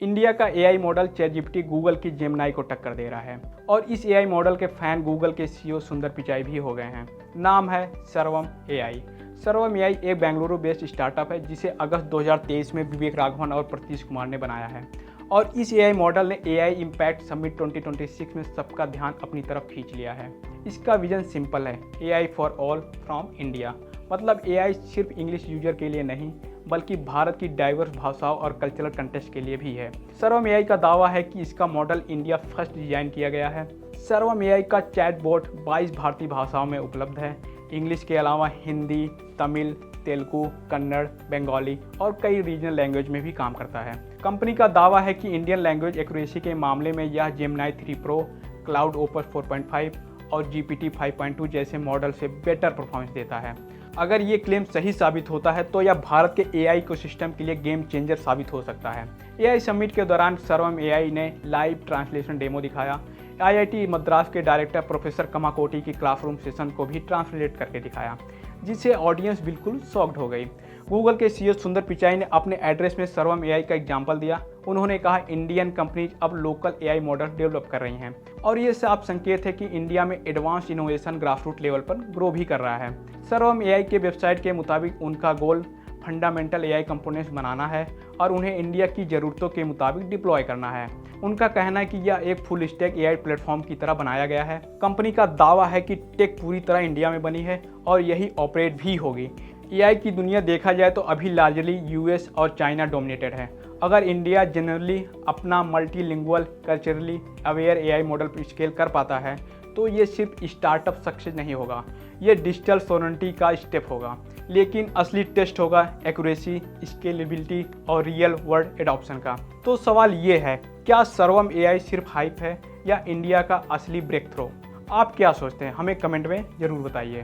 India का AI model ChatGPT Google की Gemini को टक्कर दे रहा है और इस एआई मॉडल के फैन गूगल के सीईओ सुंदर पिचाई भी हो गए हैं। नाम है सर्वम एआई। सर्वम एआई एक बेंगलुरु बेस्ड स्टार्टअप है जिसे अगस्त 2023 में विवेक राघवन और प्रतीश कुमार ने बनाया है और इस एआई मॉडल ने एआई इम्पैक्ट समिट 2026 में सबका ध्यान अपनी तरफ खींच लिया है। इसका विजन सिंपल है, AI for all from India. मतलब एआई सिर्फ इंग्लिश यूजर के लिए नहीं बल्कि भारत की डाइवर्स भाषाओं और कल्चरल कंटेस्ट के लिए भी है। सर्वम एआई का दावा है कि इसका मॉडल इंडिया फर्स्ट डिजाइन किया गया है। सर्वम एआई का चैटबॉट 22 भारतीय भाषाओं में उपलब्ध है। इंग्लिश के अलावा हिंदी, तमिल, तेलुगु, कन्नड़, बंगाली और कई रीजनल लैंग्वेज में भी काम करता है। कंपनी का दावा है कि इंडियन लैंग्वेज एक्यूरेसी के मामले में यह जेमिनी 3 प्रो, क्लाउड ओपस 4.5 और जीपीटी 5.2 जैसे मॉडल से बेटर परफॉर्मेंस देता है। अगर ये क्लेम सही साबित होता है तो यह भारत के एआई इकोसिस्टम के लिए गेम चेंजर साबित हो सकता है। एआई समिट के दौरान सर्वम एआई ने लाइव ट्रांसलेशन डेमो दिखाया। आईआईटी मद्रास के डायरेक्टर प्रोफेसर कमाकोटी की क्लासरूम सेशन को भी ट्रांसलेट करके दिखाया, जिससे ऑडियंस बिल्कुल शॉक्ड हो गई। गूगल के सीईओ सुंदर पिचाई ने अपने एड्रेस में सर्वम एआई का एग्जाम्पल दिया। उन्होंने कहा इंडियन कंपनीज अब लोकल एआई मॉडल डेवलप कर रही हैं और ये साफ संकेत है कि इंडिया में एडवांस इनोवेशन ग्रासरूट लेवल पर ग्रो भी कर रहा है। सर्वम एआई के वेबसाइट के मुताबिक उनका गोल फंडामेंटल एआई कंपोनेंट्स बनाना है और उन्हें इंडिया की ज़रूरतों के मुताबिक डिप्लॉय करना है। उनका कहना है कि यह एक फुल स्टैक एआई प्लेटफॉर्म की तरह बनाया गया है। कंपनी का दावा है कि टेक पूरी तरह इंडिया में बनी है और यही ऑपरेट भी होगी। एआई की दुनिया देखा जाए तो अभी लार्जली यूएस और चाइना डोमिनेटेड है। अगर इंडिया जनरली अपना multilingual culturally aware AI model scale कर पाता है तो ये सिर्फ स्टार्टअप सक्सेस नहीं होगा, ये डिजिटल सोवरेनिटी का स्टेप होगा। लेकिन असली टेस्ट होगा एक्यूरेसी, स्केलेबिलिटी और रियल वर्ल्ड एडॉप्शन का। तो सवाल ये है, क्या सर्वम एआई सिर्फ हाइप है या इंडिया का असली ब्रेक थ्रो? आप क्या सोचते हैं? हमें कमेंट में ज़रूर बताइए।